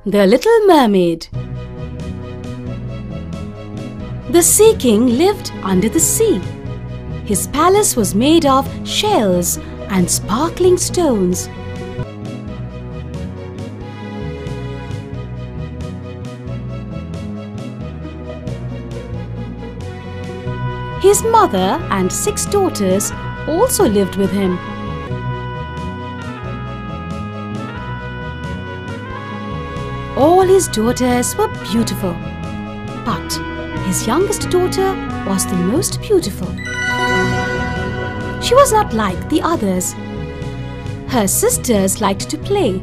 The Little Mermaid. The Sea King lived under the sea. His palace was made of shells and sparkling stones. His mother and 6 daughters also lived with him. All his daughters were beautiful, but his youngest daughter was the most beautiful. She was not like the others. Her sisters liked to play.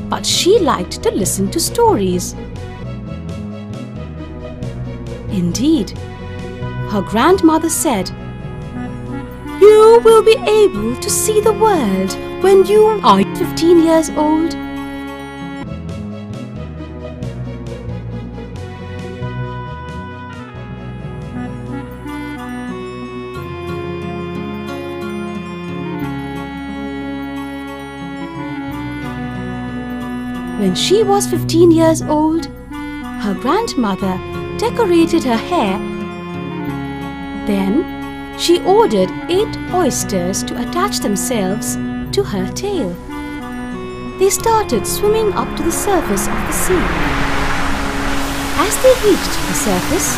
But she liked to listen to stories. Indeed, her grandmother said, "You will be able to see the world when you are 15 years old." When she was 15 years old, her grandmother decorated her hair. Then she ordered 8 oysters to attach themselves to her tail. They started swimming up to the surface of the sea. As they reached the surface,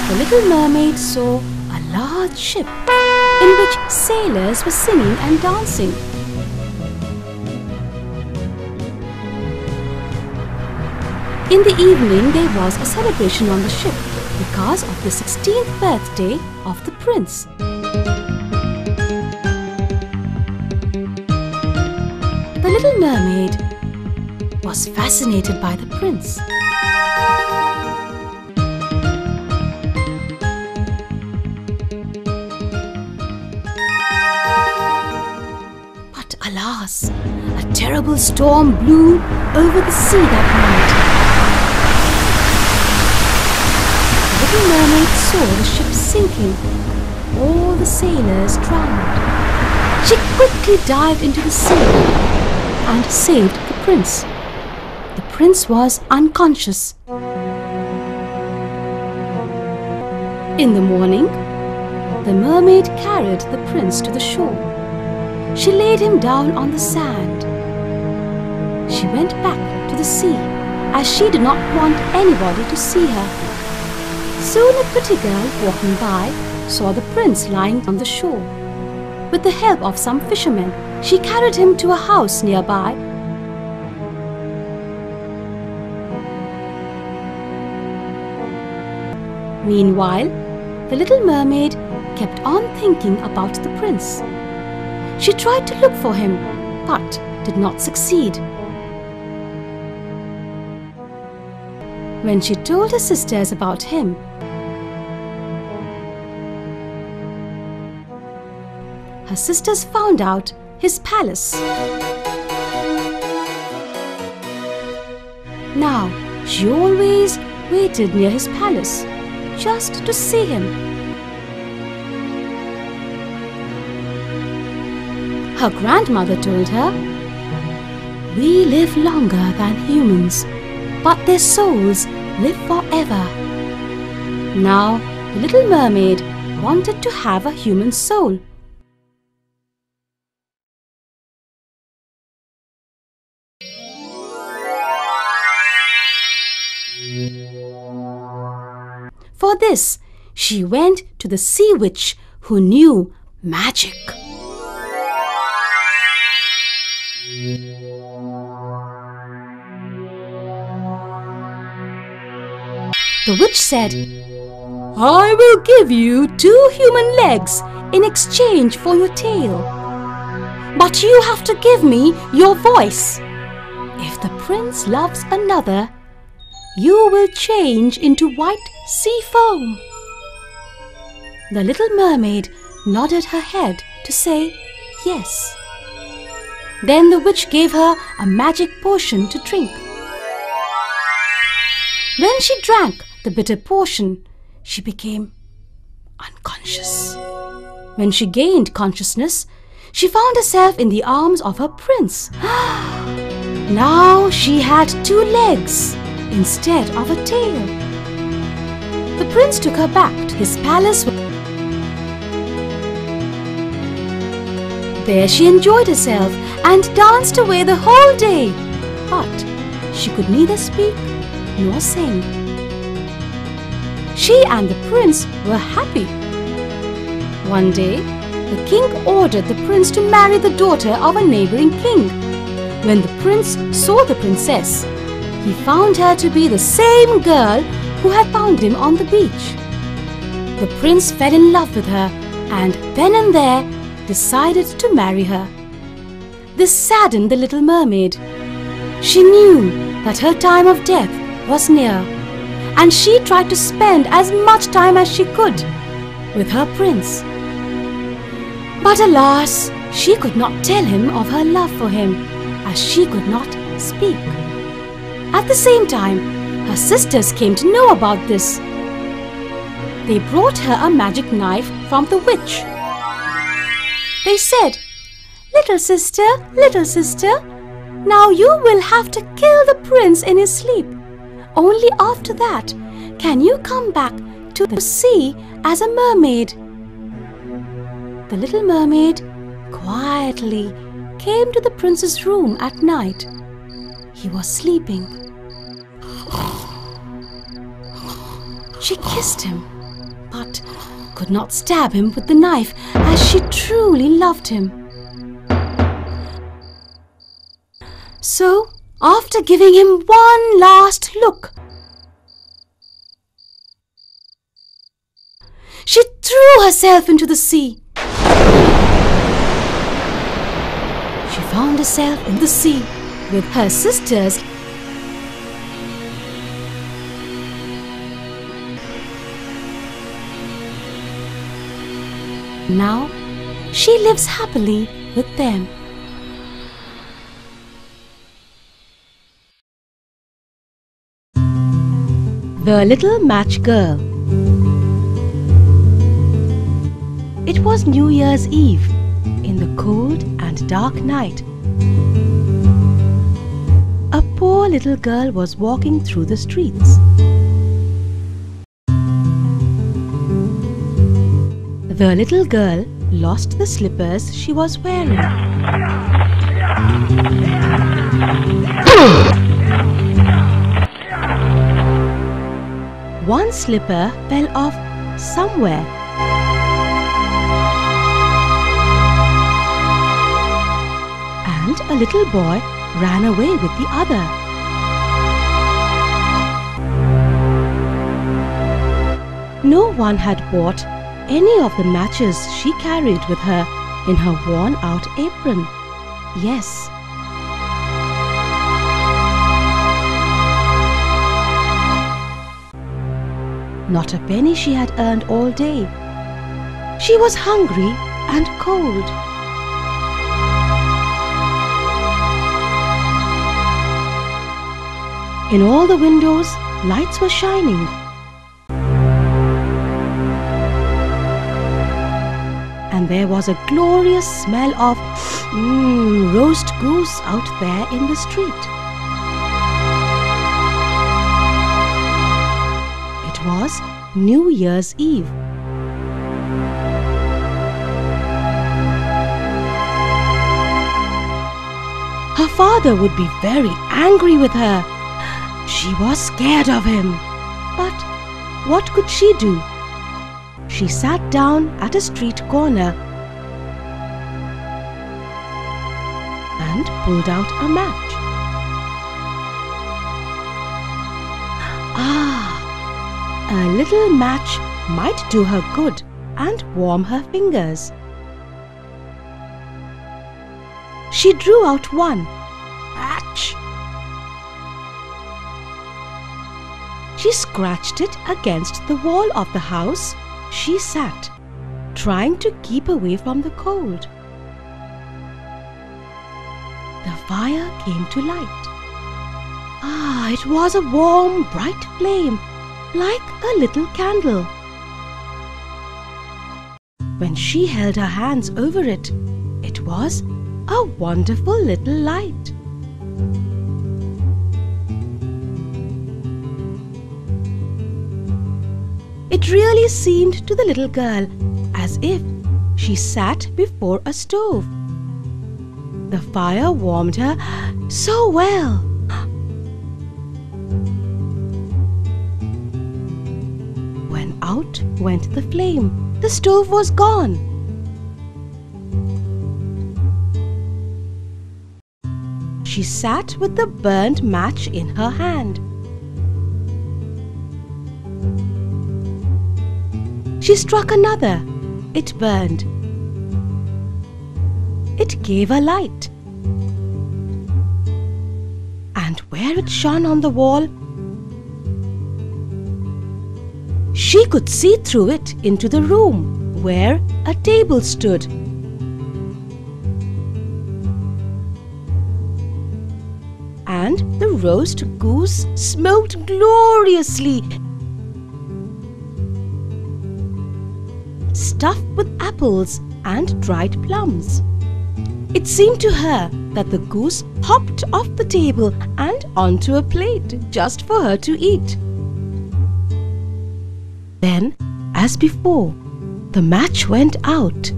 the Little Mermaid saw a large ship in which sailors were singing and dancing. In the evening, there was a celebration on the ship because of the 16th birthday of the prince. The Little Mermaid was fascinated by the prince. But alas, a terrible storm blew over the sea that night. The Little Mermaid saw the ship sinking. All the sailors drowned. She quickly dived into the sea and saved the prince. The prince was unconscious. In the morning, the mermaid carried the prince to the shore. She laid him down on the sand. She went back to the sea as she did not want anybody to see her. Soon a pretty girl walking by saw the prince lying on the shore. With the help of some fishermen, she carried him to a house nearby. Meanwhile, the Little Mermaid kept on thinking about the prince. She tried to look for him, but did not succeed. When she told her sisters about him, her sisters found out his palace. Now, she always waited near his palace, just to see him. Her grandmother told her, "We live longer than humans, but their souls live forever." Now, the Little Mermaid wanted to have a human soul. For this, she went to the sea witch who knew magic. The witch said, "I will give you 2 human legs in exchange for your tail. But you have to give me your voice. If the prince loves another, you will change into white sea foam." The Little Mermaid nodded her head to say yes. Then the witch gave her a magic potion to drink. When she drank the bitter potion, she became unconscious. When she gained consciousness, she found herself in the arms of her prince. Now she had 2 legs instead of a tail. The prince took her back to his palace. There she enjoyed herself and danced away the whole day. But she could neither speak nor sing. She and the prince were happy. One day, the king ordered the prince to marry the daughter of a neighboring king. When the prince saw the princess, he found her to be the same girl who had found him on the beach. The prince fell in love with her and then and there decided to marry her. This saddened the little mermaid. She knew that her time of death was near, and she tried to spend as much time as she could with her prince. But alas, she could not tell him of her love for him, as she could not speak. At the same time, her sisters came to know about this. They brought her a magic knife from the witch. They said, little sister, now you will have to kill the prince in his sleep. Only after that can you come back to the sea as a mermaid." The little mermaid quietly came to the prince's room at night. He was sleeping. She kissed him, but could not stab him with the knife as she truly loved him. So, after giving him one last look, she threw herself into the sea. She found herself in the sea with her sisters. Now, she lives happily with them. The Little Match Girl. It was New Year's Eve, in the cold and dark night. A poor little girl was walking through the streets. The little girl lost the slippers she was wearing. One slipper fell off somewhere. And a little boy ran away with the other. No one had bought any of the matches she carried with her in her worn-out apron. Yes. Not a penny she had earned all day. She was hungry and cold. In all the windows, lights were shining. And there was a glorious smell of roast goose out there in the street. It was New Year's Eve. Her father would be very angry with her. She was scared of him. But what could she do? She sat down at a street corner and pulled out a match. A little match might do her good and warm her fingers. She drew out one. Match! She scratched it against the wall of the house she sat. trying to keep away from the cold. The fire came to light. It was a warm, bright flame, like a little candle. When she held her hands over it, it was a wonderful little light. It really seemed to the little girl as if she sat before a stove. The fire warmed her so well. When out went the flame, the stove was gone. She sat with the burnt match in her hand. She struck another. It burned. It gave a light. And where it shone on the wall, she could see through it into the room where a table stood. And the roast goose smoked gloriously, stuffed with apples and dried plums. It seemed to her that the goose hopped off the table and onto a plate just for her to eat. Then, as before, the match went out.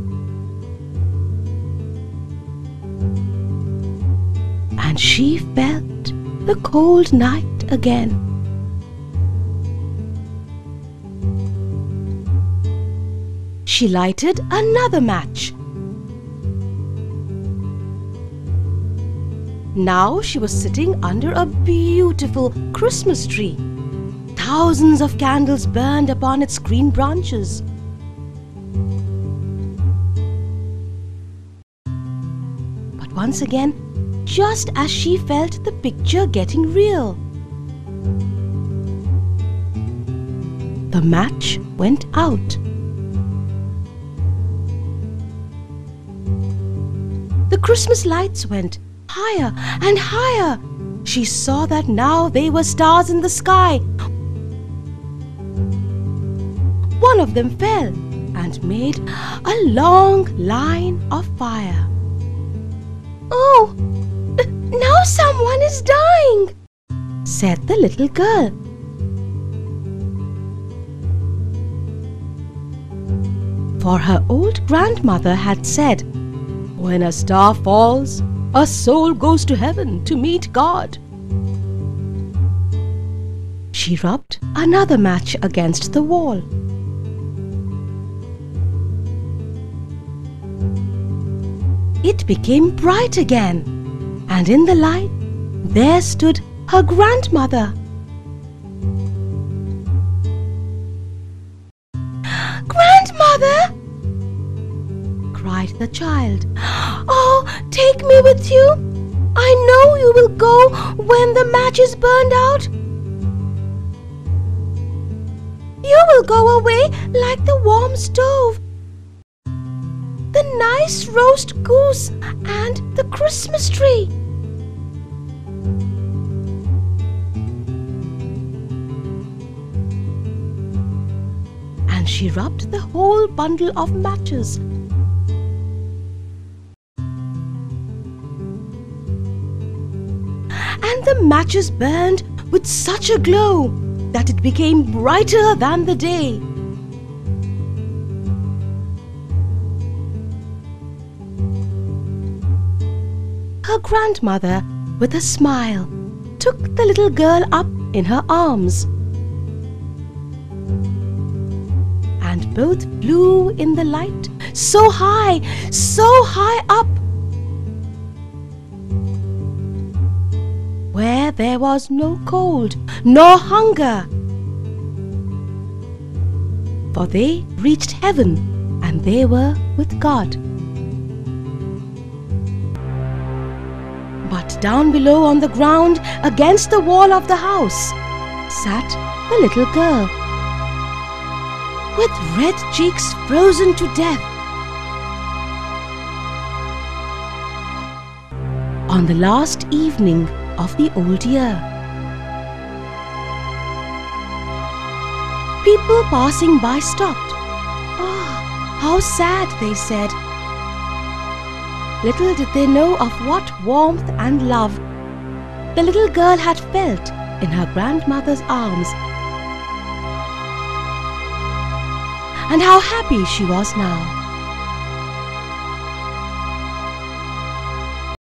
And she felt the cold night again. She lighted another match. Now she was sitting under a beautiful Christmas tree. Thousands of candles burned upon its green branches. But once again, just as she felt the picture getting real, the match went out. The Christmas lights went higher and higher. She saw that now they were stars in the sky. One of them fell and made a long line of fire. "Oh, now someone is dying," said the little girl. For her old grandmother had said, "When a star falls, a soul goes to heaven to meet God." She rubbed another match against the wall. It became bright again, and in the light there stood her grandmother. "Grandmother!" cried the child. "Oh, take me with you. I know you will go when the match is burned out. You will go away like the warm stove, the nice roast goose, and the Christmas tree." And she rubbed the whole bundle of matches. And the matches burned with such a glow that it became brighter than the day. Her grandmother, with a smile, took the little girl up in her arms. And both flew in the light, so high up, where there was no cold nor hunger. For they reached heaven and they were with God. But down below on the ground, against the wall of the house, sat the little girl. with red cheeks frozen to death. On the last evening of the old year, people passing by stopped. "Ah, how sad," they said. Little did they know of what warmth and love the little girl had felt in her grandmother's arms, and how happy she was now.